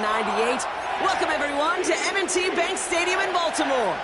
1998. Welcome, everyone, to M&T Bank Stadium in Baltimore.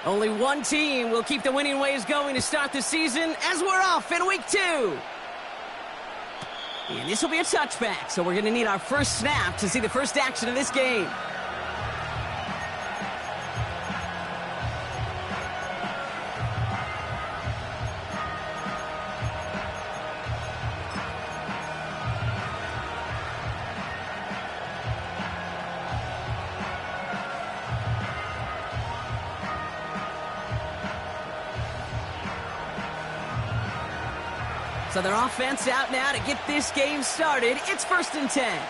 Only one team will keep the winning ways going to start the season as we're off in week 2. And this will be a touchback, so we're going to need our first snap to see the first action of this game. So their offense out now to get this game started. It's 1st and 10.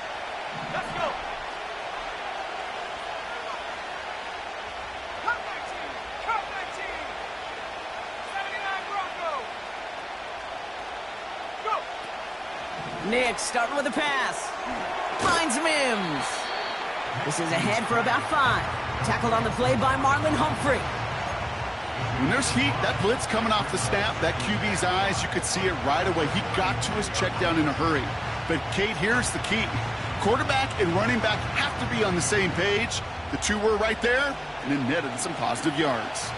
Let's go. Cut that team. Cut that team. 79 Bronco. Go. Nick starting with a pass. Finds Mims. This is ahead for about 5. Tackled on the play by Marlon Humphrey. When there's heat, that blitz coming off the snap, that QB's eyes, you could see it right away. He got to his check down in a hurry. But, Kate, here's the key. Quarterback and running back have to be on the same page. The two were right there, and it netted some positive yards.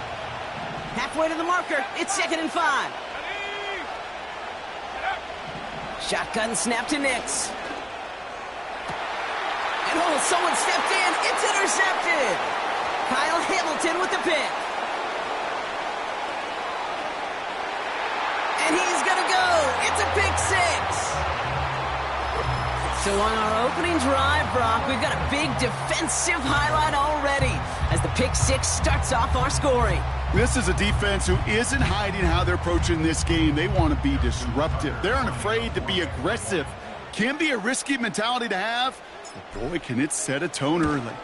Halfway to the marker. It's 2nd and 5. Shotgun snap to Nix. And someone stepped in. It's intercepted. Kyle Hamilton with the pick. And he's going to go. It's a pick 6. So on our opening drive, Brock, we've got a big defensive highlight already as the pick 6 starts off our scoring. This is a defense who isn't hiding how they're approaching this game. They want to be disruptive. They aren't afraid to be aggressive. Can be a risky mentality to have, but boy, can it set a tone early.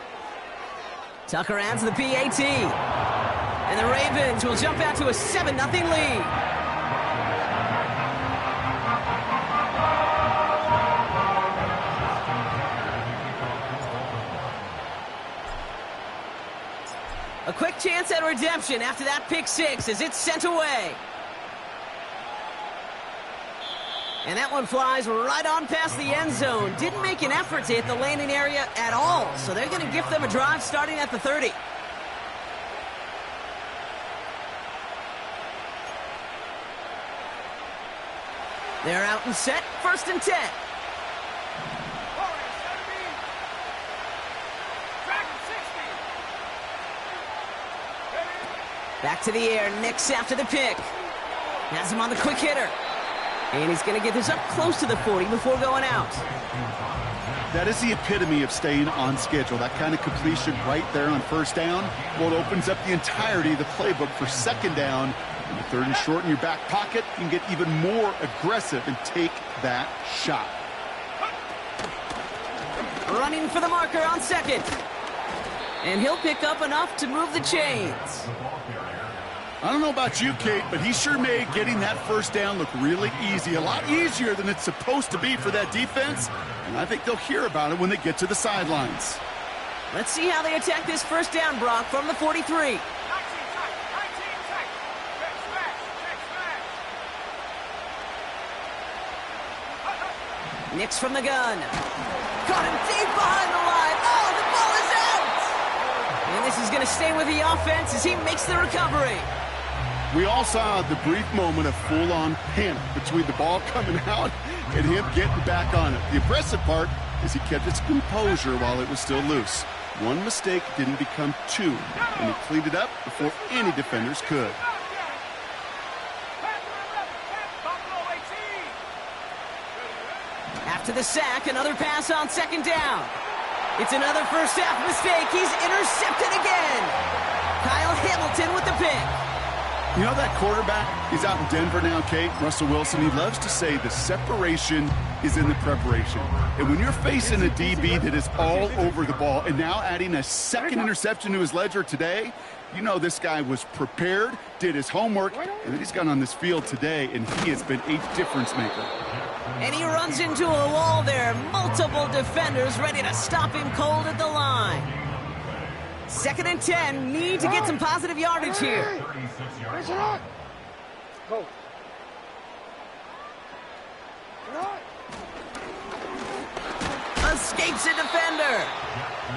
Tucker adds the PAT. And the Ravens will jump out to a 7-0 lead. A quick chance at redemption after that pick 6 as it's sent away. And that one flies right on past the end zone. Didn't make an effort to hit the landing area at all, so they're going to give them a drive starting at the 30. They're out and set, 1st and 10. Back to the air, Nix after the pick. Has him on the quick hitter. And he's going to get this up close to the 40 before going out. That is the epitome of staying on schedule. That kind of completion right there on 1st down. Well, it opens up the entirety of the playbook for 2nd down. And the 3rd and short in your back pocket, you can get even more aggressive and take that shot. Running for the marker on 2nd. And he'll pick up enough to move the chains. I don't know about you, Kate, but he sure made getting that 1st down look really easy. A lot easier than it's supposed to be for that defense. And I think they'll hear about it when they get to the sidelines. Let's see how they attack this 1st down, Brock, from the 43. Nix from the gun. Caught him deep behind the line. Oh, the ball is out! And this is going to stay with the offense as he makes the recovery. We all saw the brief moment of full-on panic between the ball coming out and him getting back on it. The impressive part is he kept his composure while it was still loose. One mistake didn't become 2, and he cleaned it up before any defenders could. After the sack, another pass on 2nd down. It's another first half mistake. He's intercepted again. Kyle Hamilton with the pick. You know that quarterback? He's out in Denver now, Kate, Russell Wilson. He loves to say the separation is in the preparation. And when you're facing a DB that is all over the ball and now adding a second interception to his ledger today, you know this guy was prepared, did his homework, and then he's gone on this field today, and he has been a difference maker. And he runs into a wall there. Multiple defenders ready to stop him cold at the line. 2nd and 10. Need to get some positive yardage here. Go. Escapes a defender.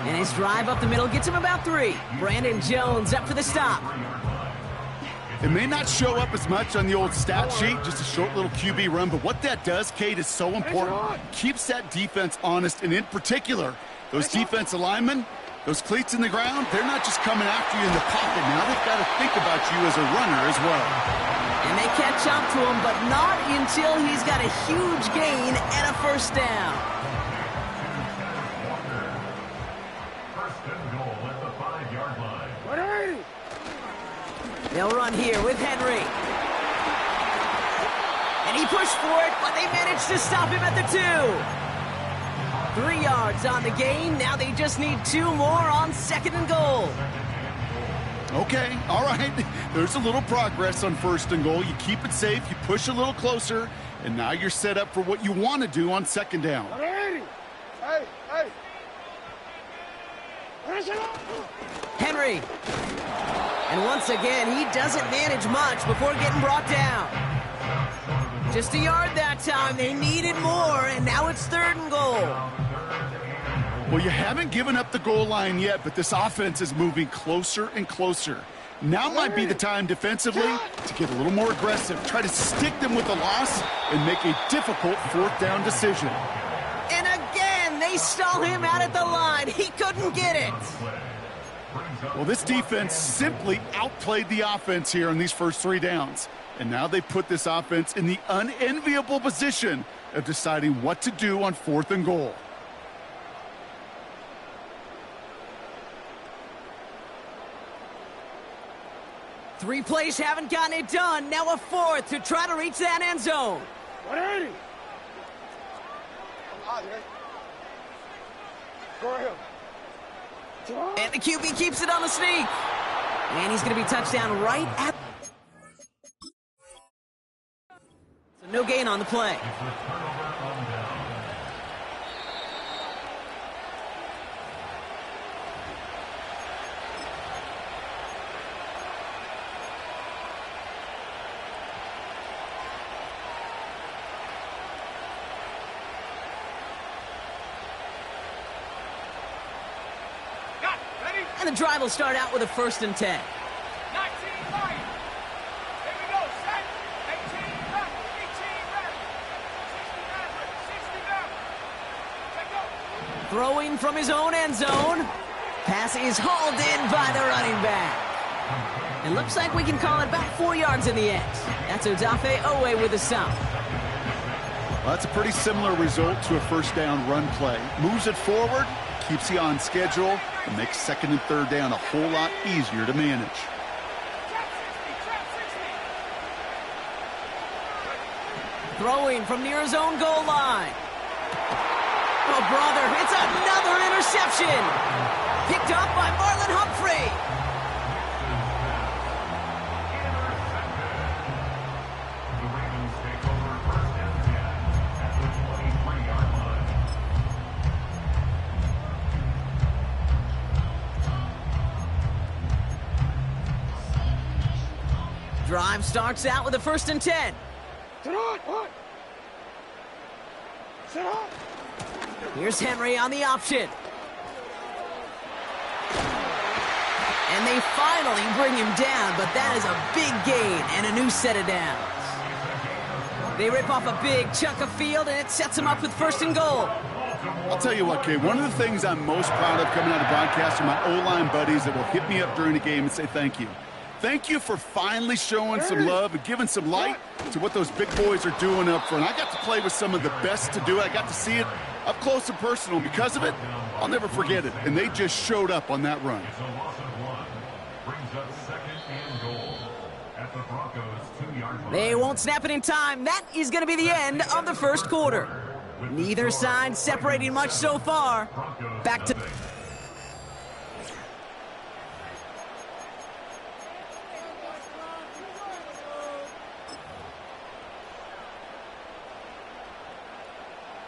And his drive up the middle gets him about 3. Brandon Jones up for the stop. It may not show up as much on the old stat sheet, just a short little QB run, but what that does, Kate, is so important. Keeps that defense honest, and in particular, those defensive linemen, those cleats in the ground, they're not just coming after you in the pocket now. They've got to think about you as a runner as well. And they catch up to him, but not until he's got a huge gain and a first down. First and goal at the 5-yard line. They'll run here with Henry. And he pushed for it, but they managed to stop him at the 2. 3 yards on the gain. Now they just need 2 more on 2nd and goal. Okay, all right. There's a little progress on 1st and goal. You keep it safe, you push a little closer, and now you're set up for what you want to do on 2nd down. Henry. And once again, he doesn't manage much before getting brought down. Just a yard that time. They needed more, and now it's 3rd and goal. Well, you haven't given up the goal line yet, but this offense is moving closer and closer. Now might be the time defensively to get a little more aggressive. Try to stick them with a loss and make a difficult 4th down decision. And again, they stall him out at the line. He couldn't get it. Well, this defense simply outplayed the offense here on these first 3 downs. And now they put this offense in the unenviable position of deciding what to do on 4th and goal. Three plays haven't gotten it done. Now a 4th to try to reach that end zone. 180. Go ahead. And the QB keeps it on the sneak. And he's going to be touchdown right at... So no gain on the play. And the drive will start out with a 1st and 10. 19 right. Here we go. Set. 18 left. 18 left. 60 left. 60 left. Check go. Throwing from his own end zone. Pass is hauled in by the running back. It looks like we can call it about 4 yards in the end. That's Odafe Owe with a stop. Well, that's a pretty similar result to a 1st down run play. Moves it forward, keeps you on schedule, and makes 2nd and 3rd down a whole lot easier to manage. Throwing from near his own goal line. Oh, brother, it's another interception. Picked up by Marlon Humphrey. The Ravens take over 1st and 10 at the 23-yard line. Drive starts out with a 1st and 10. Sit on. What? Sit on. Here's Henry on the option. And they finally bring him down, but that is a big gain and a new set of downs. They rip off a big chunk of field, and it sets them up with 1st and goal. I'll tell you what, Kay, one of the things I'm most proud of coming out of broadcast are my O-line buddies that will hit me up during the game and say thank you. Thank you for finally showing some love and giving some light to what those big boys are doing up front. I got to play with some of the best to do it. I got to see it up close and personal. Because of it, I'll never forget it. And they just showed up on that run. It's a loss of 1. Brings up 2nd and goal at the Broncos' 2-yard line. They won't snap it in time. That is going to be the end of the first quarter. Neither side separating much so far. Back to...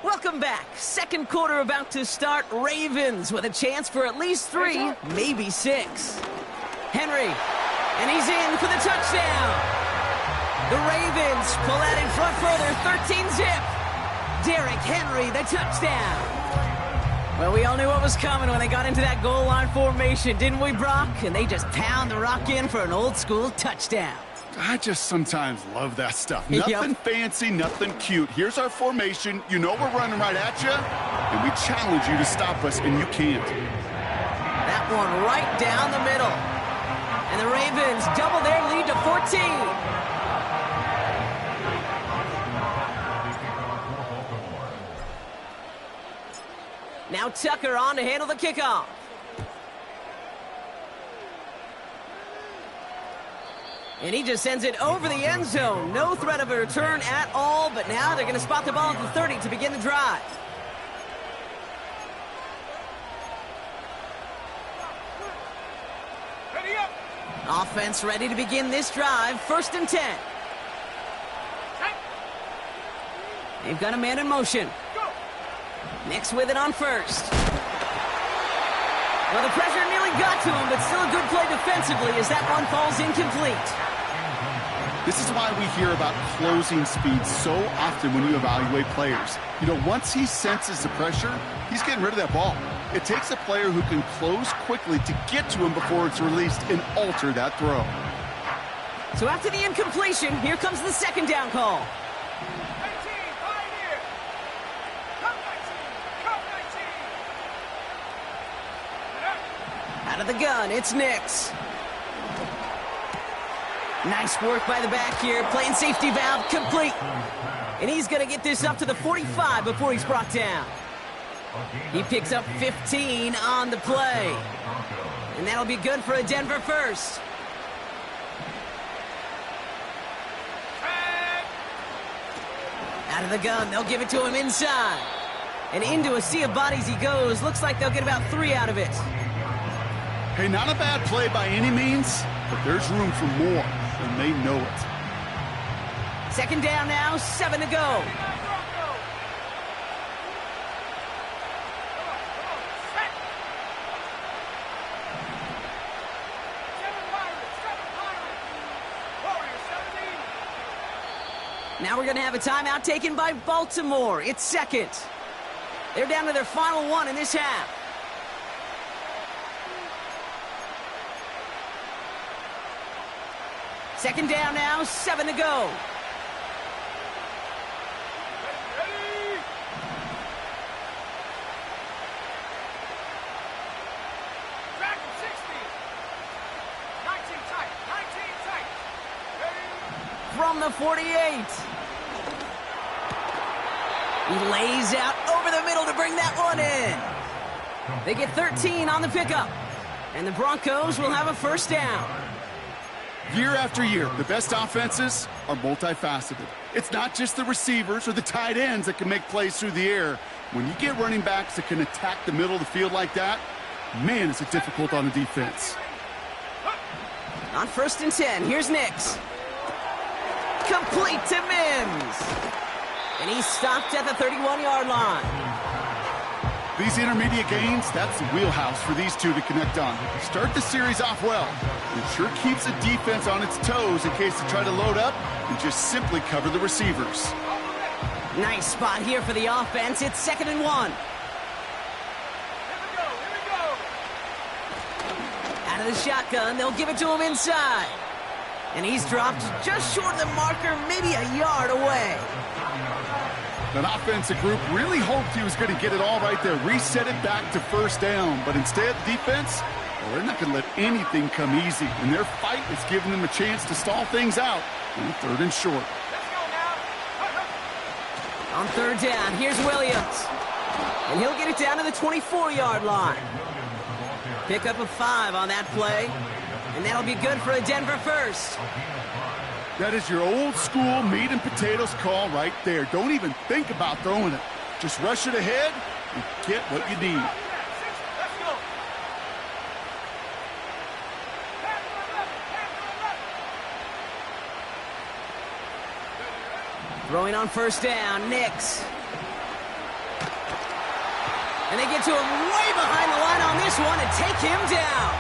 Welcome back. Second quarter about to start. Ravens with a chance for at least 3, maybe 6. Henry, and he's in for the touchdown. The Ravens pull out in front for their 13-zip. Derrick Henry, the touchdown. Well, we all knew what was coming when they got into that goal line formation, didn't we, Brock? And they just pound the rock in for an old-school touchdown. I just sometimes love that stuff. Nothing fancy, nothing cute. Here's our formation. You know we're running right at you, and we challenge you to stop us, and you can't. That one right down the middle. And the Ravens double their lead to 14. Now Tucker on to handle the kickoff. And he just sends it over the end zone. No threat of a return at all, but now they're going to spot the ball at the 30 to begin the drive. Ready up. Offense ready to begin this drive. 1st and 10. They've got a man in motion. Go. Nix with it on 1st. Well, the pressure nearly got to him, but still a good play defensively as that one falls incomplete. This is why we hear about closing speed so often when you evaluate players. You know, once he senses the pressure, he's getting rid of that ball. It takes a player who can close quickly to get to him before it's released and alter that throw. So after the incompletion, here comes the 2nd down call. 19, Pioneer. Come 19, come 19. Out of the gun, it's Nix. Nice work by the back here, playing safety valve complete. And he's going to get this up to the 45 before he's brought down. He picks up 15 on the play. And that'll be good for a Denver first. Out of the gun, they'll give it to him inside. And into a sea of bodies he goes. Looks like they'll get about 3 out of it. Hey, not a bad play by any means, but there's room for more, and they know it. 2nd down now, 7 to go. Now we're going to have a timeout taken by Baltimore. It's 2nd. They're down to their final one in this half. Second down now, 7 to go. Ready. Back 60. 19 tight, 19 tight. Ready. From the 48. He lays out over the middle to bring that one in. They get 13 on the pickup. And the Broncos will have a 1st down. Year after year, the best offenses are multifaceted. It's not just the receivers or the tight ends that can make plays through the air. When you get running backs that can attack the middle of the field like that, man, is it difficult on the defense. On 1st and 10, here's Nix. Complete to Mims. And he's stopped at the 31-yard line. These intermediate gains, that's the wheelhouse for these two to connect on. Start the series off well. It sure keeps the defense on its toes in case they try to load up and just simply cover the receivers. Nice spot here for the offense. It's 2nd and 1. Here we go, here we go. Out of the shotgun, they'll give it to him inside. And he's dropped just short of the marker, maybe a yard away. That offensive group really hoped he was going to get it all right there, reset it back to 1st down. But instead, defense, well, they're not going to let anything come easy. And their fight is giving them a chance to stall things out on 3rd and short. Let's go now. On 3rd down, here's Williams. And he'll get it down to the 24-yard line. Pick up a 5 on that play. And that'll be good for a Denver first. That is your old school meat and potatoes call right there. Don't even think about throwing it. Just rush it ahead and get what you need. Let's go. Throwing on first down, Nix. And they get to him way behind the line on this one and take him down.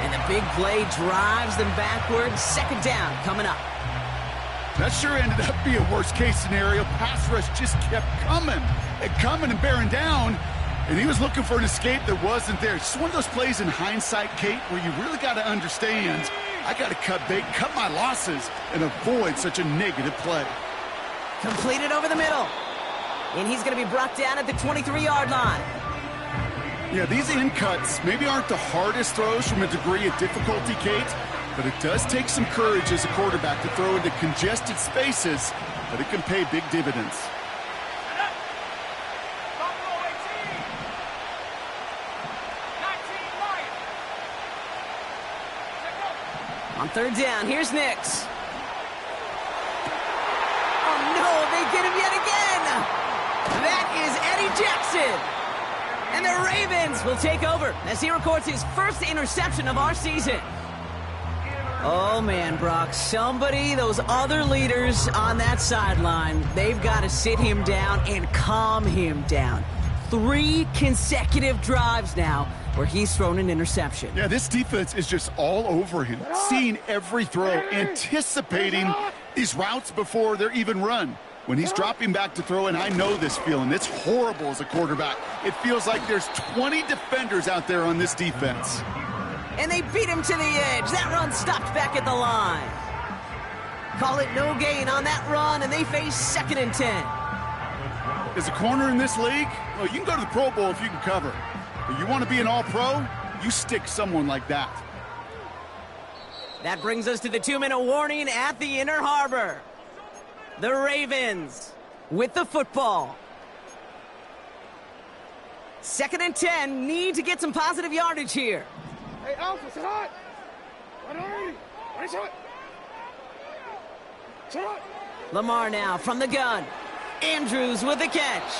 And the big play drives them backwards. Second down coming up. That sure ended up being a worst-case scenario. Pass rush just kept coming and bearing down. And he was looking for an escape that wasn't there. It's just one of those plays in hindsight, Kate, where you really got to understand, I got to cut bait, cut my losses, and avoid such a negative play. Completed over the middle. And he's going to be brought down at the 23-yard line. Yeah, these in cuts maybe aren't the hardest throws from a degree of difficulty, Kate, but it does take some courage as a quarterback to throw into congested spaces, but it can pay big dividends. On third down, here's Nix. Oh, no, they get him yet again. That is Eddie Jackson. And the Ravens will take over as he records his first interception of our season. Oh, man, Brock, those other leaders on that sideline, they've got to sit him down and calm him down. 3 consecutive drives now where he's thrown an interception. Yeah, this defense is just all over him, seeing every throw, anticipating these routes before they're even run. When he's dropping back to throw, and I know this feeling, it's horrible as a quarterback. It feels like there's 20 defenders out there on this defense. And they beat him to the edge. That run stopped back at the line. Call it no gain on that run, and they face 2nd and 10. As a corner in this league, well, you can go to the Pro Bowl if you can cover. But you want to be an all-pro, you stick someone like that. That brings us to the 2-minute warning at the Inner Harbor. The Ravens with the football. 2nd and 10, need to get some positive yardage here. Hey, Alpha, sit hot. Lamar now from the gun. Andrews with the catch.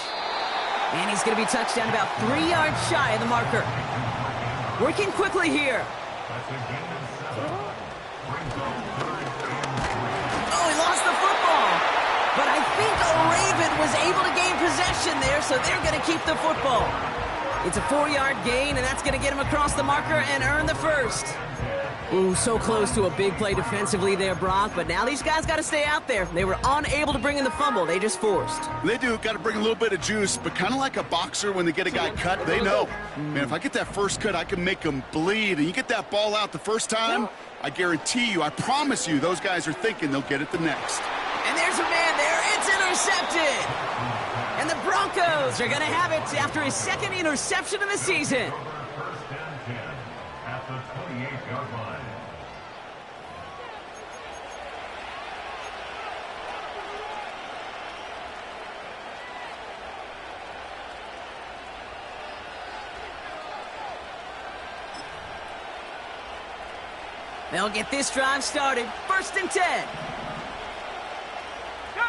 And he's going to be touched down about 3 yards shy of the marker. Working quickly here. Oh, he lost the football. But I think a Raven was able to gain possession there, so they're going to keep the football. It's a 4-yard gain, and that's going to get him across the marker and earn the first. Ooh, so close to a big play defensively there, Brock, but now these guys got to stay out there. They were unable to bring in the fumble. They just forced. They do. Got to bring a little bit of juice, but kind of like a boxer when they get a guy cut, they know, man, if I get that first cut, I can make them bleed. And you get that ball out the first time, I guarantee you, I promise you, those guys are thinking they'll get it the next. And there's a man there. It's intercepted. And the Broncos are going to have it after his 2nd interception of the season. First and 10 at the 28-yard line. They'll get this drive started. 1st and 10. Go!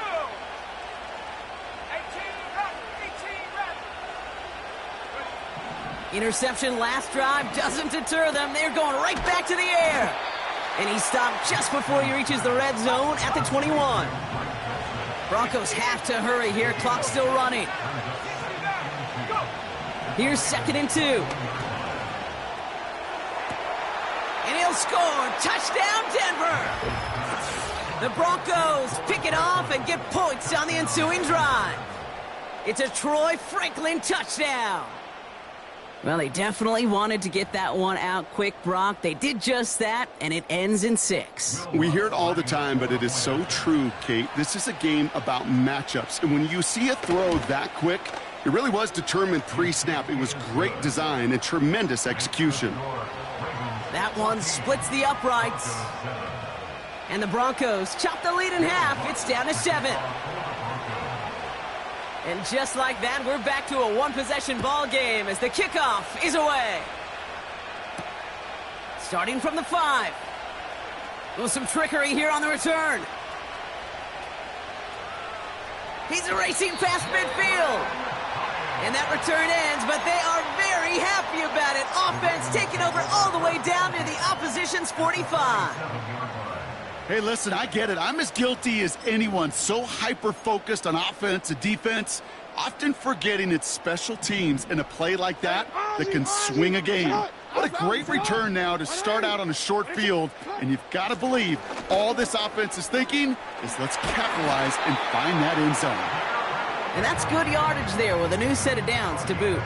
18 Interception last drive doesn't deter them. They're going right back to the air. And he stopped just before he reaches the red zone at the 21. Broncos have to hurry here. Clock's still running. Here's 2nd and 2. And he'll score. Touchdown, Denver. The Broncos pick it off and get points on the ensuing drive. It's a Troy Franklin touchdown. Well, they definitely wanted to get that one out quick, Brock. They did just that, and it ends in 6. We hear it all the time, but it is so true, Kate. This is a game about matchups. And when you see a throw that quick, it really was determined pre-snap. It was great design and tremendous execution. That one splits the uprights. And the Broncos chop the lead in half. It's down to 7. And just like that, we're back to a one-possession ball game as the kickoff is away. Starting from the 5. With some trickery here on the return. He's racing past midfield. And that return ends, but they are very happy about it. Offense taking over all the way down to the opposition's 45. Hey, listen, I get it. I'm as guilty as anyone. So hyper-focused on offense and defense, often forgetting it's special teams in a play like that that can swing a game. What a great return now to start out on a short field, and you've got to believe all this offense is thinking is let's capitalize and find that end zone. And that's good yardage there with a new set of downs to boot.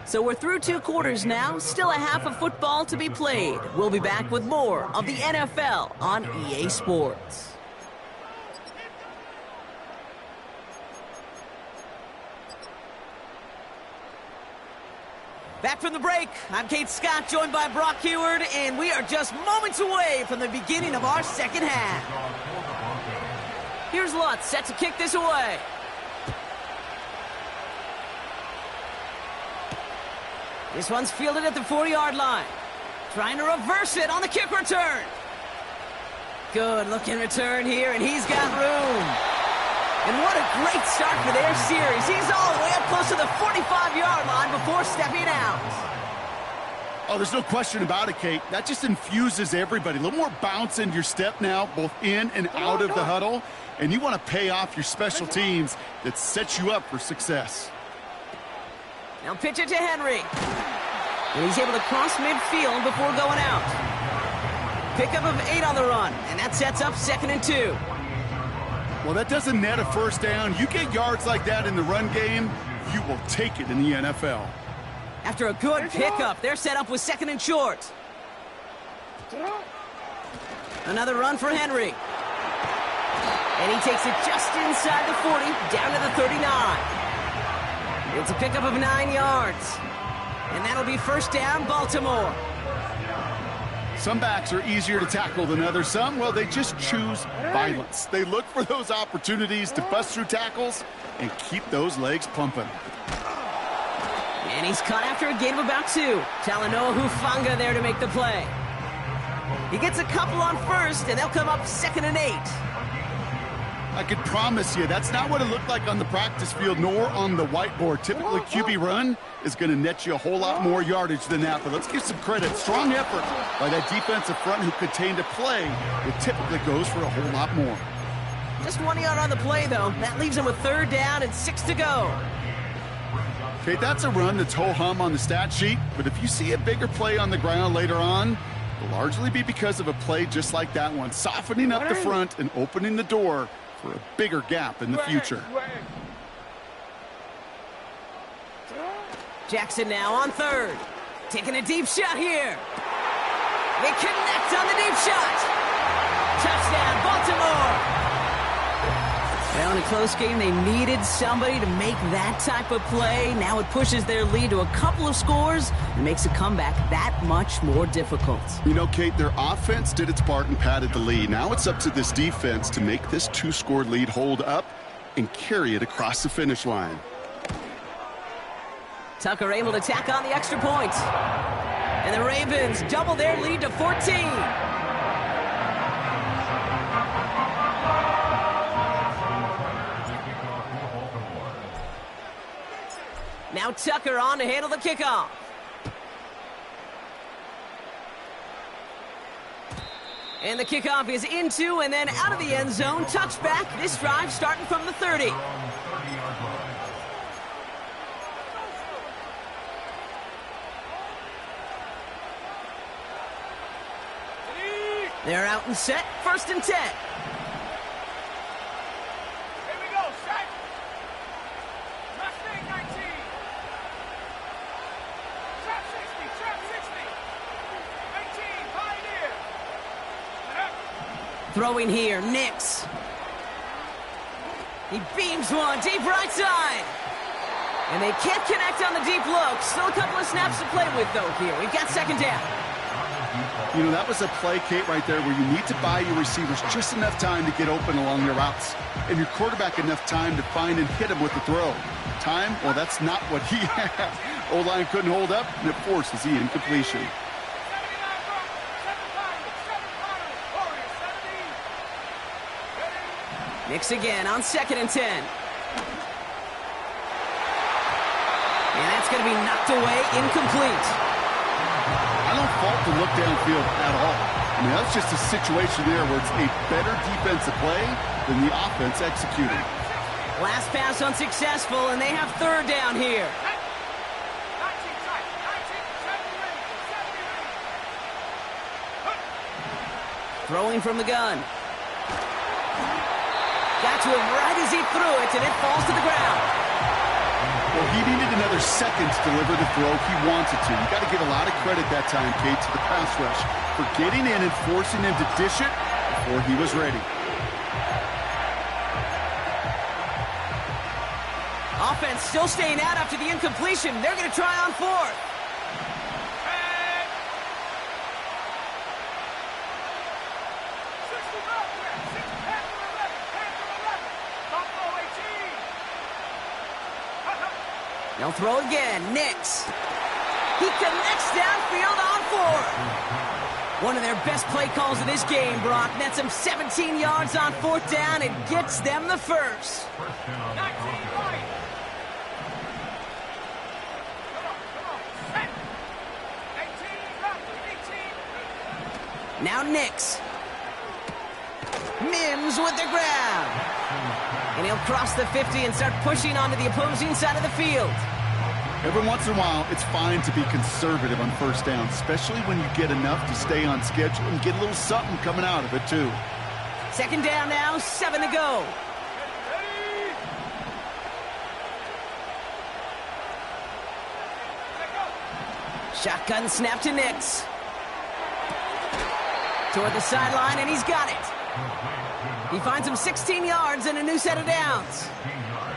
So we're through 2 quarters now, still a half of football to be played. We'll be back with more of the NFL on EA Sports. Back from the break, I'm Kate Scott, joined by Brock Heward, and we are just moments away from the beginning of our second half. Here's Lutz, set to kick this away. This one's fielded at the 40-yard line. Trying to reverse it on the kick return. Good looking return here, and he's got room. And what a great start for their series. He's all the way up close to the 45-yard line before stepping out. Oh, there's no question about it, Kate. That just infuses everybody. A little more bounce into your step now, both in and out of the huddle. And you want to pay off your special teams that sets you up for success. Now pitch it to Henry. And he's able to cross midfield before going out. Pickup of 8 on the run, and that sets up 2nd and 2. Well, that doesn't net a first down. You get yards like that in the run game, you will take it in the NFL. After a good pickup, they're set up with 2nd and short. Another run for Henry. And he takes it just inside the 40, down to the 39. It's a pickup of 9 yards. And that'll be first down, Baltimore. Some backs are easier to tackle than others. Some, well, they just choose violence. They look for those opportunities to bust through tackles and keep those legs pumping. And he's caught after a gain of about 2. Talanoa Hufanga there to make the play. He gets a couple on first, and they'll come up 2nd and 8. I could promise you that's not what it looked like on the practice field nor on the whiteboard. Typically, QB run is going to net you a whole lot more yardage than that. But let's give some credit. Strong effort by that defensive front who contained a play that typically goes for a whole lot more. Just 1 yard on the play, though. That leaves him with 3rd down and 6 to go. Okay, that's a run that's ho-hum on the stat sheet. But if you see a bigger play on the ground later on, it'll largely be because of a play just like that one. Softening up the front and opening the door for a bigger gap in the future. Jackson now on 3rd. Taking a deep shot here. They connect on the deep shot. Touchdown, Baltimore. Well, in a close game, they needed somebody to make that type of play. Now it pushes their lead to a couple of scores and makes a comeback that much more difficult. You know, Kate, their offense did its part and padded the lead. Now it's up to this defense to make this 2-score lead hold up and carry it across the finish line. Tucker able to tack on the extra point. And the Ravens double their lead to 14. Now Tucker on to handle the kickoff. And the kickoff is into and then out of the end zone. Touchback. This drive starting from the 30. They're out and set. 1st and 10. Here we go, set. Mustang 19. Trap 60, trap 60. 18, Pioneer. Throwing here, Nix. He beams one deep right side. And they can't connect on the deep look. Still a couple of snaps to play with, though, here. We've got 2nd down. You know, that was a play, Kate, right there where you need to buy your receivers just enough time to get open along their routes, and your quarterback enough time to find and hit him with the throw. Time? Well, that's not what he had. O-line couldn't hold up, and it forces the incompletion. Nix again on 2nd and 10. And that's going to be knocked away, incomplete. I don't fault the look downfield at all. I mean, that's just a situation there where it's a better defensive play than the offense executing. Last pass unsuccessful, and they have 3rd down here. Throwing from the gun. Got to him right as he threw it, and it falls to the ground. Well, he needed another second to deliver the throw he wanted to. You got to give a lot of credit that time, Kate, to the pass rush for getting in and forcing him to dish it before he was ready. Offense still staying out after the incompletion. They're going to try on 4th. They'll throw again. Nix. He connects downfield on 4th. One of their best play calls of this game, Brock. Nets him 17 yards on 4th down and gets them the first. Now Nix. Mims with the grab. And he'll cross the 50 and start pushing onto the opposing side of the field. Every once in a while, it's fine to be conservative on 1st down, especially when you get enough to stay on schedule and get a little something coming out of it, too. 2nd down now, 7 to go. Shotgun snap to Nix. Toward the sideline, and he's got it. He finds him 16 yards and a new set of downs.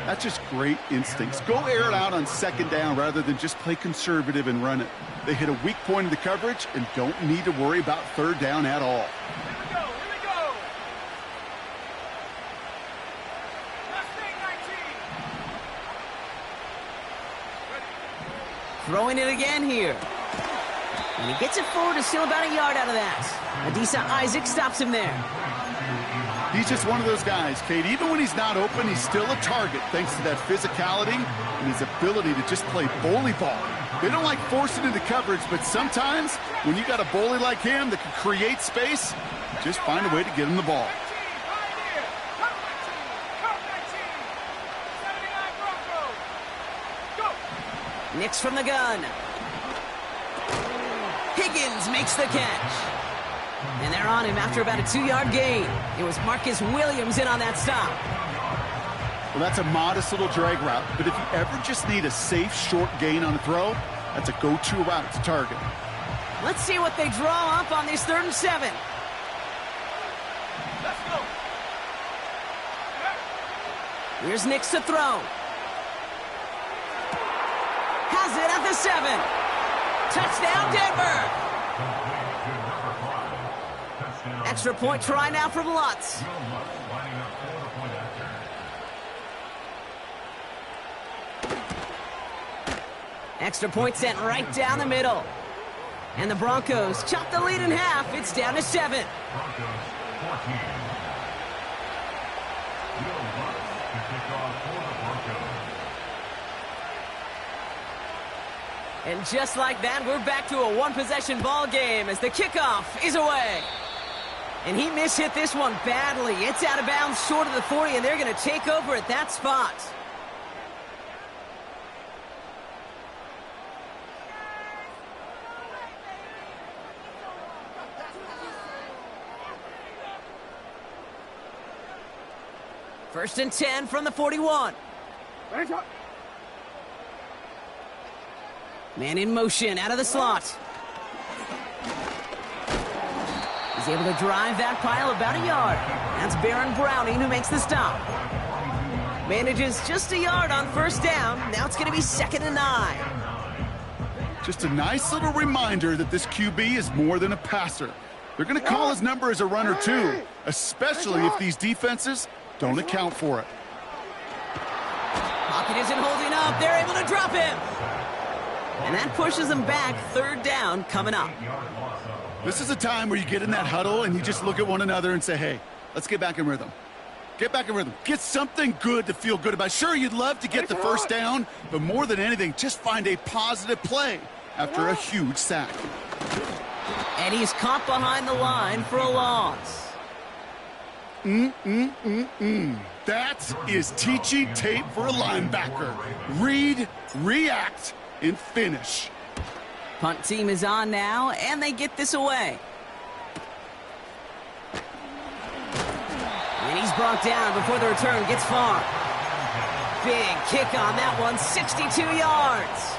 That's just great instincts. Go air it out on 2nd down rather than just play conservative and run it. They hit a weak point of the coverage and don't need to worry about 3rd down at all. Here we go. Last thing, 19. Throwing it again here. And he gets it forward to steal about a yard out of that. Adisa Isaac stops him there. He's just one of those guys, Kate. Even when he's not open, he's still a target thanks to that physicality and his ability to just play bully ball. They don't like forcing into coverage, but sometimes when you got a bully like him that can create space, just find a way to get him the ball. Nix from the gun. Higgins makes the catch. And they're on him after about a 2-yard gain. It was Marcus Williams in on that stop. Well, that's a modest little drag route, but if you ever just need a safe, short gain on a throw, that's a go-to route to target. Let's see what they draw up on this 3rd and 7. Let's go. Here's Nix to throw. Has it at the 7. Touchdown, Denver. Extra point try now from Lutz. Extra point sent right down the middle. And the Broncos chop the lead in half. It's down to 7. And just like that, we're back to a 1-possession ball game as the kickoff is away. And he mishit this one badly. It's out of bounds short of the 40, and they're going to take over at that spot. First and 10 from the 41. Man in motion, out of the slot. He's able to drive that pile about a yard. That's Baron Browning who makes the stop. Manages just a yard on 1st down. Now it's going to be 2nd and 9. Just a nice little reminder that this QB is more than a passer. They're going to call his number as a runner too, especially if these defenses don't account for it. Pocket isn't holding up. They're able to drop him. And that pushes them back. Third down coming up. This is a time where you get in that huddle and you just look at one another and say, hey, let's get back in rhythm. Get back in rhythm. Get something good to feel good about. Sure, you'd love to get the first down, but more than anything, just find a positive play after a huge sack. And he's caught behind the line for a loss. That is teaching tape for a linebacker. Read, react, and finish. Punt team is on now, and they get this away. And he's brought down before the return gets far. Big kick on that one, 62 yards.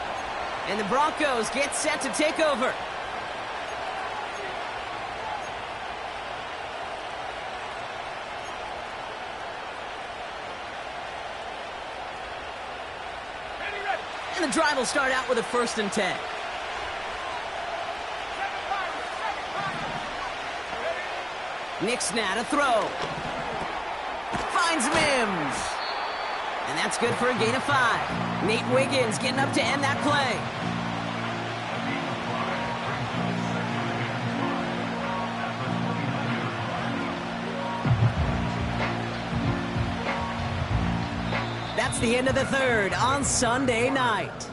And the Broncos get set to take over. And the drive will start out with a 1st and 10. Nick's now to throw. Finds Mims. And that's good for a gain of 5. Nate Wiggins getting up to end that play. That's the end of the third on Sunday night.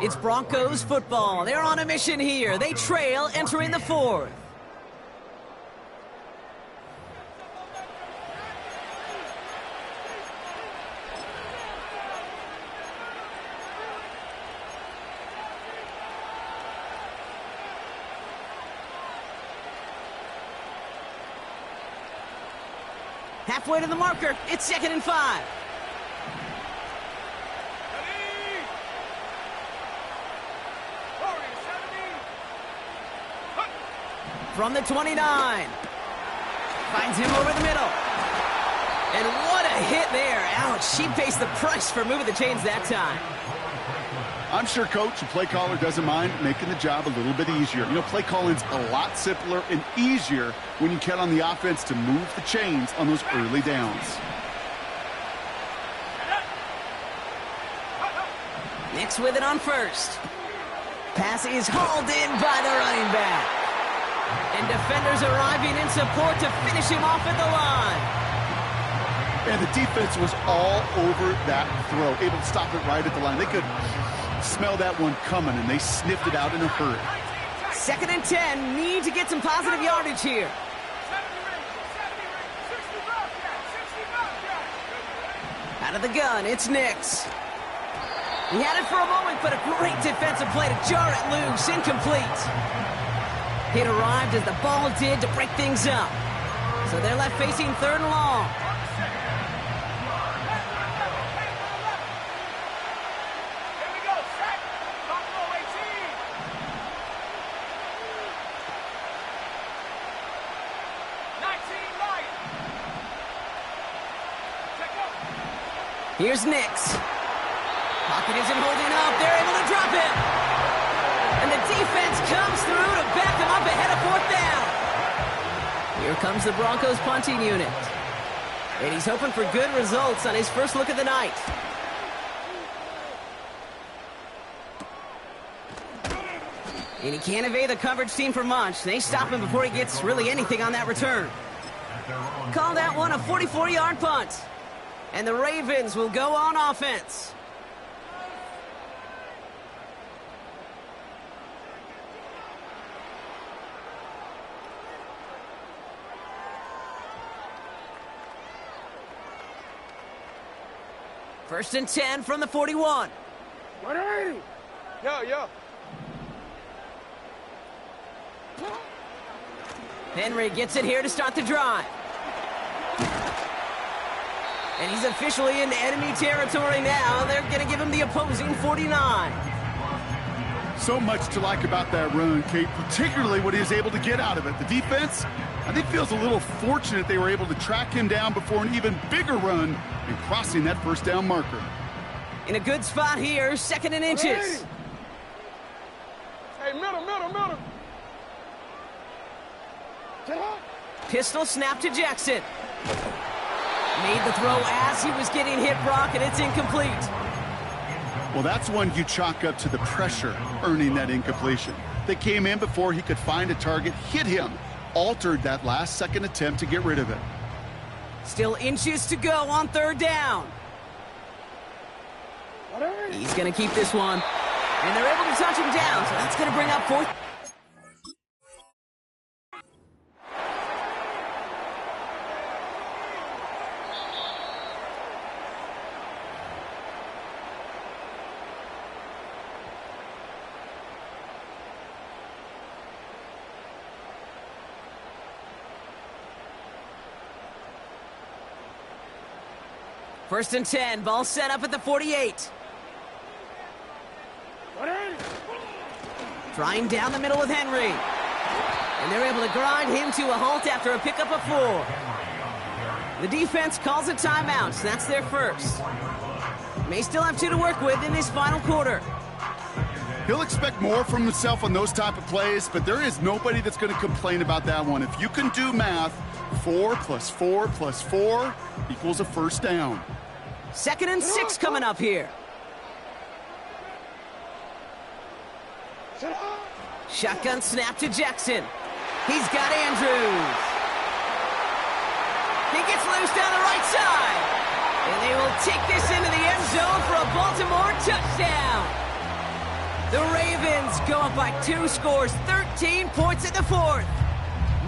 It's Broncos football. They're on a mission here. They trail entering the 4th. Halfway to the marker. It's 2nd and 5. From the 29. Finds him over the middle. And what a hit there. Ouch, she pays the price for moving the chains that time. I'm sure coach and play caller doesn't mind making the job a little bit easier. You know, play calling's a lot simpler and easier when you count on the offense to move the chains on those early downs. Nick's with it on 1st. Pass is hauled in by the running back. And defenders arriving in support to finish him off at the line. And the defense was all over that throw, able to stop it right at the line. They could smell that one coming, and they sniffed it out in a hurry. 2nd and 10, need to get some positive yardage here. Out of the gun, it's Nix. He had it for a moment, but a great defensive play to jar it loose, incomplete. Hit arrived as the ball did to break things up. So they're left facing 3rd and long. Here's Nix. Pocket isn't holding up. They're able to drop it. And the defense comes through to back them up ahead of 4th down. Here comes the Broncos punting unit. And he's hoping for good results on his first look of the night. And he can't evade the coverage team for much. They stop him before he gets really anything on that return. Call that one a 44-yard punt. And the Ravens will go on offense. First and 10 from the 41. 180. Yo. Henry gets it here to start the drive. And he's officially in enemy territory now. They're going to give him the opposing 49. So much to like about that run, Kate, particularly what he was able to get out of it. The defense, I think, feels a little fortunate they were able to track him down before an even bigger run and crossing that 1st down marker. In a good spot here, 2nd and inches. Middle. Pistol snap to Jackson. Made the throw as he was getting hit, Brock, and it's incomplete. Well, that's one you chalk up to the pressure earning that incompletion. They came in before he could find a target, hit him, altered that last-second attempt to get rid of it. Still inches to go on 3rd down. He's going to keep this one. And they're able to touch him down, so that's going to bring up 4th. First and 10, ball set up at the 48. Trying down the middle with Henry. And they're able to grind him to a halt after a pickup of 4. The defense calls a timeout, so that's their first. May still have 2 to work with in this final quarter. He'll expect more from himself on those type of plays, but there is nobody that's going to complain about that one. If you can do math, 4 plus 4 plus 4 equals a first down. 2nd and 6 coming up here. Shotgun snap to Jackson. He's got Andrews. He gets loose down the right side. And they will take this into the end zone for a Baltimore touchdown. The Ravens go up by 2 scores, 13 points in the 4th.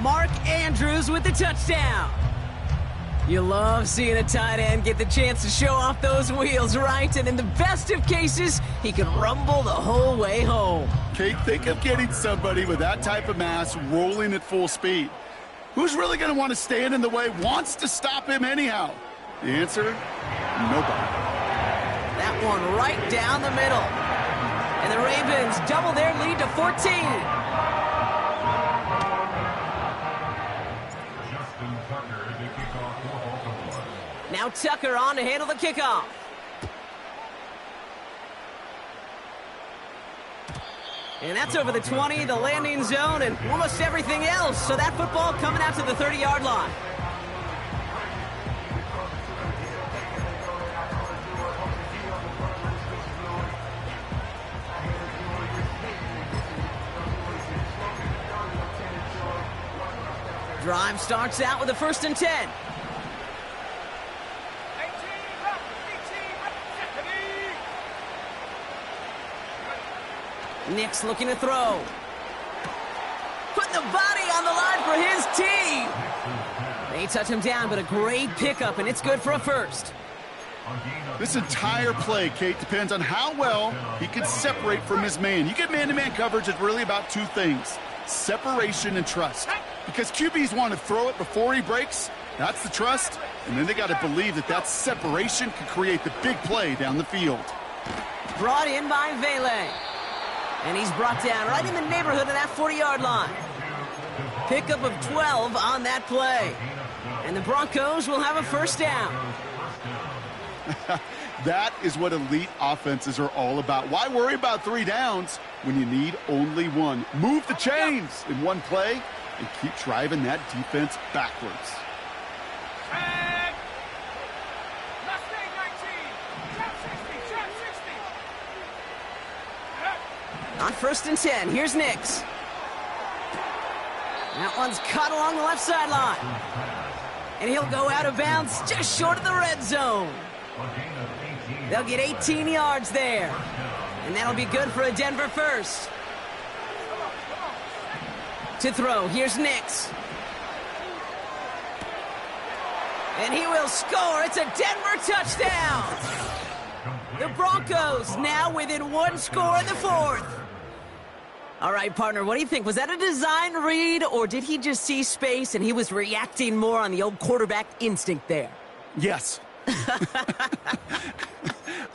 Mark Andrews with the touchdown. You love seeing a tight end get the chance to show off those wheels, right? And in the best of cases, he can rumble the whole way home. Kate, think of getting somebody with that type of mass rolling at full speed. Who's really going to want to stand in the way, wants to stop him anyhow? The answer, nobody. That one right down the middle. And the Ravens double their lead to 14. Now Tucker on to handle the kickoff. And that's over the 20, the landing zone, and almost everything else. So that football coming out to the 30-yard line. Drive starts out with a 1st and 10. Nick's looking to throw. Putting the body on the line for his team. They touch him down, but a great pickup, and it's good for a first. This entire play, Kate, depends on how well he can separate from his man. You get man-to-man coverage, it's really about 2 things: separation and trust. Because QBs want to throw it before he breaks, that's the trust, and then they got to believe that that separation can create the big play down the field. Brought in by Vele. And he's brought down right in the neighborhood of that 40-yard line. Pickup of 12 on that play. And the Broncos will have a first down. That is what elite offenses are all about. Why worry about 3 downs when you need only 1? Move the chains in one play and keep driving that defense backwards. On 1st and 10, here's Nix. That one's caught along the left sideline. And he'll go out of bounds just short of the red zone. They'll get 18 yards there. And that'll be good for a Denver first. To throw, here's Nix. And he will score. It's a Denver touchdown. The Broncos now within 1 score in the 4th. All right, partner, what do you think? Was that a design read, or did he just see space and he was reacting more on the old quarterback instinct there? Yes.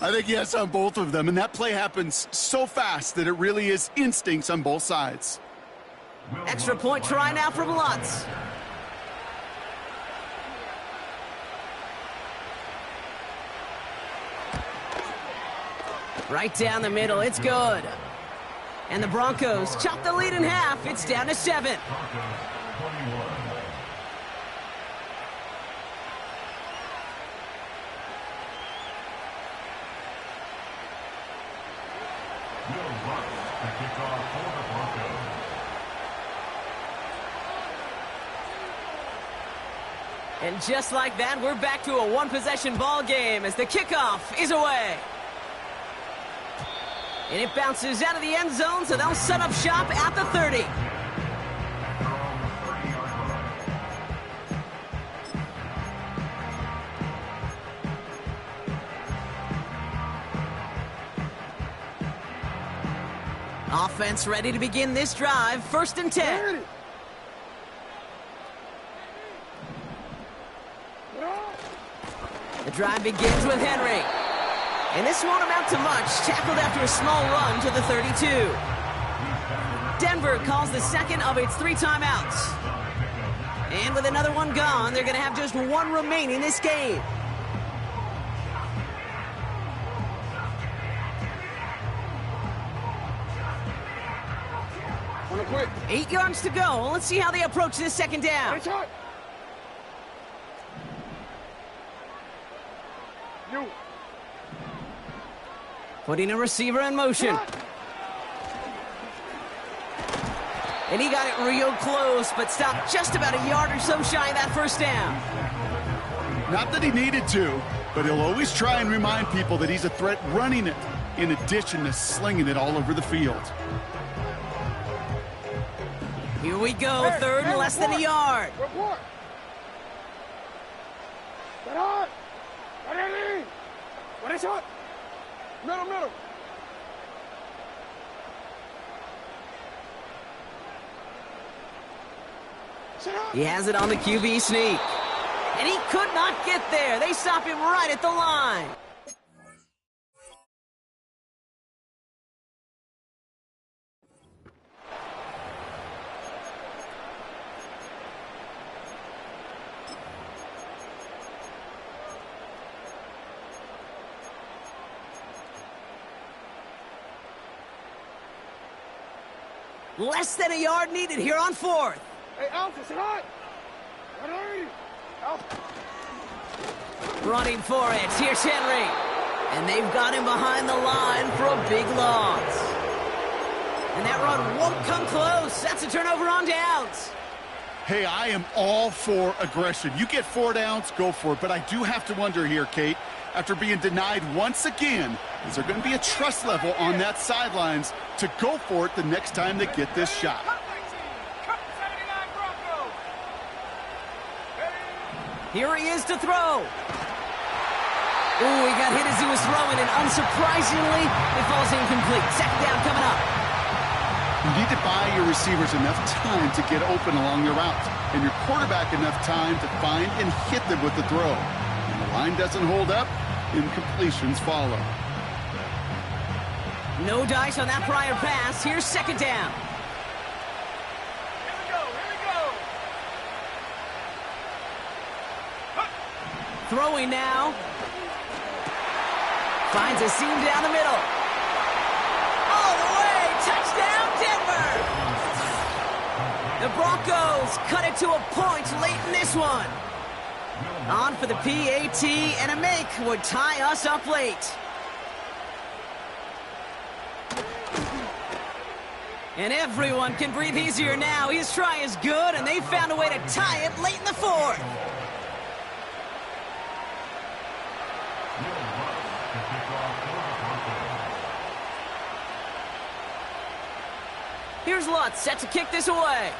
I think yes on both of them, and that play happens so fast that it really is instincts on both sides. Extra point try now from Lutz. Right down the middle, it's good. And the Broncos chop the lead in half. It's down to 7. Broncos 21. Will Russ to kick off for the Broncos. And just like that, we're back to a one-possession ball game as the kickoff is away. And it bounces out of the end zone, so they'll set up shop at the 30. Offense ready to begin this drive. 1st and 10. The drive begins with Henry. And this won't amount to much. Tackled after a small run to the 32. Denver calls the second of its 3 timeouts. And with another one gone, they're going to have just 1 remaining this game. Quick. 8 yards to go. Let's see how they approach this 2nd down. You. Putting a receiver in motion. And he got it real close, but stopped just about a yard or so shy of that 1st down. Not that he needed to, but he'll always try and remind people that he's a threat running it, in addition to slinging it all over the field. Here we go, 3rd and less than a yard. Report. Get on. Ready. What is it? Middle. He has it on the QB sneak. And he could not get there. They stop him right at the line. Less than a yard needed here on 4th. Hey, Alpha, sit on. Ready. Alpha. Running for it. Here's Henry. And they've got him behind the line for a big loss. And that run won't come close. That's a turnover on downs. Hey, I am all for aggression. You get 4 downs, go for it. But I do have to wonder here, Kate, after being denied once again, is there going to be a trust level on that sidelines to go for it the next time they get this shot? Here he is to throw. Ooh, he got hit as he was throwing, and unsurprisingly, it falls incomplete. 2nd down coming up. You need to buy your receivers enough time to get open along their route, and your quarterback enough time to find and hit them with the throw. When the line doesn't hold up, incompletions follow. No dice on that prior pass. Here's 2nd down. Here we go. Throwing now. Finds a seam down the middle. All the way. Touchdown, Denver. The Broncos cut it to a point late in this one. On for the PAT, and a make would tie us up late. And everyone can breathe easier now. His try is good, and they found a way to tie it late in the 4th. Here's Lutz set to kick this away.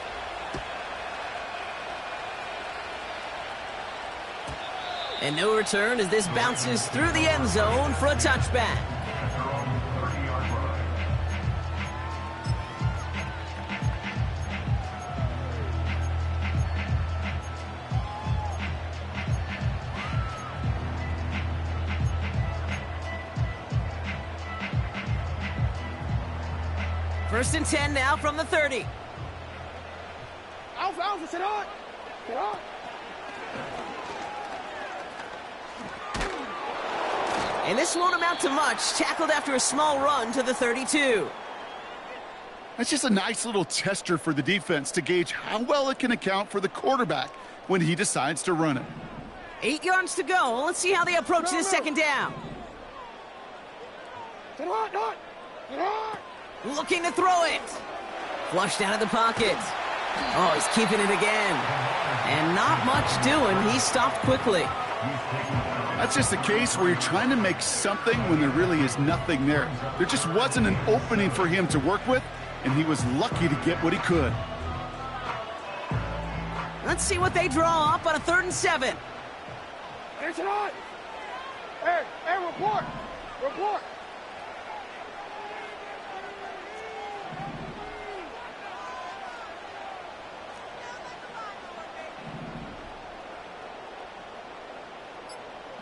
And no return as this bounces through the end zone for a touchback. First and 10 now from the 30. Alpha, sit on. And this won't amount to much. Tackled after a small run to the 32. That's just a nice little tester for the defense to gauge how well it can account for the quarterback when he decides to run it. 8 yards to go. Let's see how they approach this second down. Looking to throw it. Flushed out of the pocket. Oh, he's keeping it again. And not much doing. He stopped quickly. That's just a case where you're trying to make something when there really is nothing there. There just wasn't an opening for him to work with, and he was lucky to get what he could. Let's see what they draw up on a 3rd and 7. It's on. Hey, report. Report.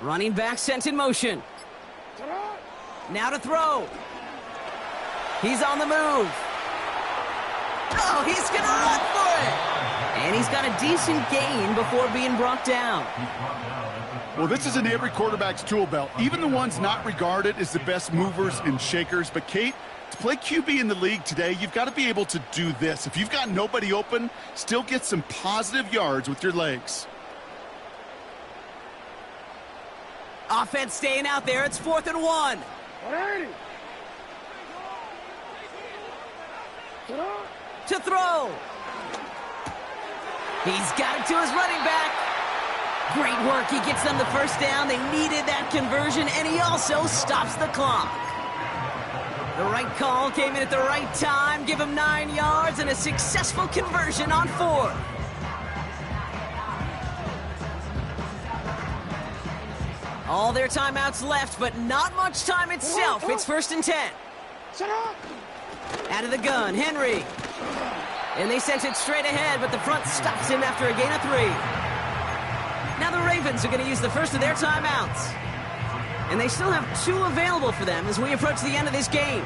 Running back sent in motion. Now to throw. He's on the move. Oh, he's going to run for it. And he's got a decent gain before being brought down. Well, this is in every quarterback's tool belt, even the ones not regarded as the best movers and shakers. But, Kate, to play QB in the league today, you've got to be able to do this. If you've got nobody open, still get some positive yards with your legs. Offense staying out there. It's 4th and 1. 180. To throw. He's got it to his running back. Great work. He gets them the first down. They needed that conversion, and he also stops the clock. The right call came in at the right time. Give him 9 yards and a successful conversion on 4th. All their timeouts left, but not much time itself. It's 1st and 10. Out of the gun, Henry. And they sent it straight ahead, but the front stops him after a gain of 3. Now the Ravens are going to use the first of their timeouts. And they still have 2 available for them as we approach the end of this game.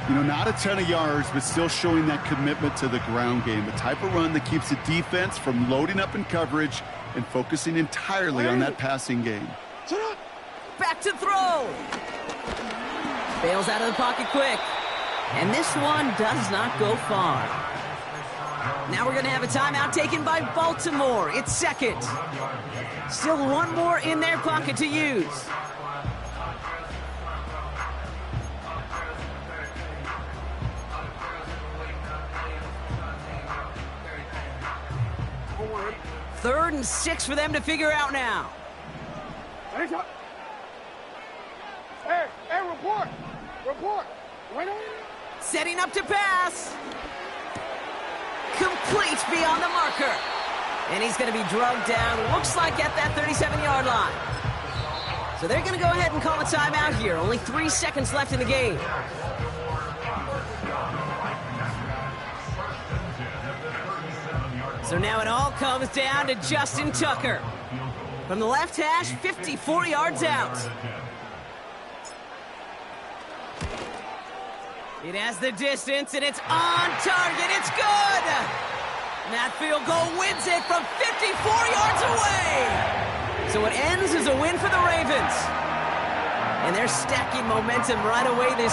You know, not a ton of yards, but still showing that commitment to the ground game. The type of run that keeps the defense from loading up in coverage and focusing entirely on that passing game. Back to throw. Bails out of the pocket quick. And this one does not go far. Now we're going to have a timeout taken by Baltimore. It's 2nd. Still 1 more in their pocket to use. Third and 6 for them to figure out now. Hey, report. Setting up to pass. Complete beyond the marker. And he's going to be drugged down, looks like at that 37-yard line. So they're going to go ahead and call a timeout here. Only 3 seconds left in the game. So now it all comes down to Justin Tucker. From the left hash, 54 yards out. It has the distance, and it's on target. It's good! And that field goal wins it from 54 yards away! So it ends as a win for the Ravens. And they're stacking momentum right away this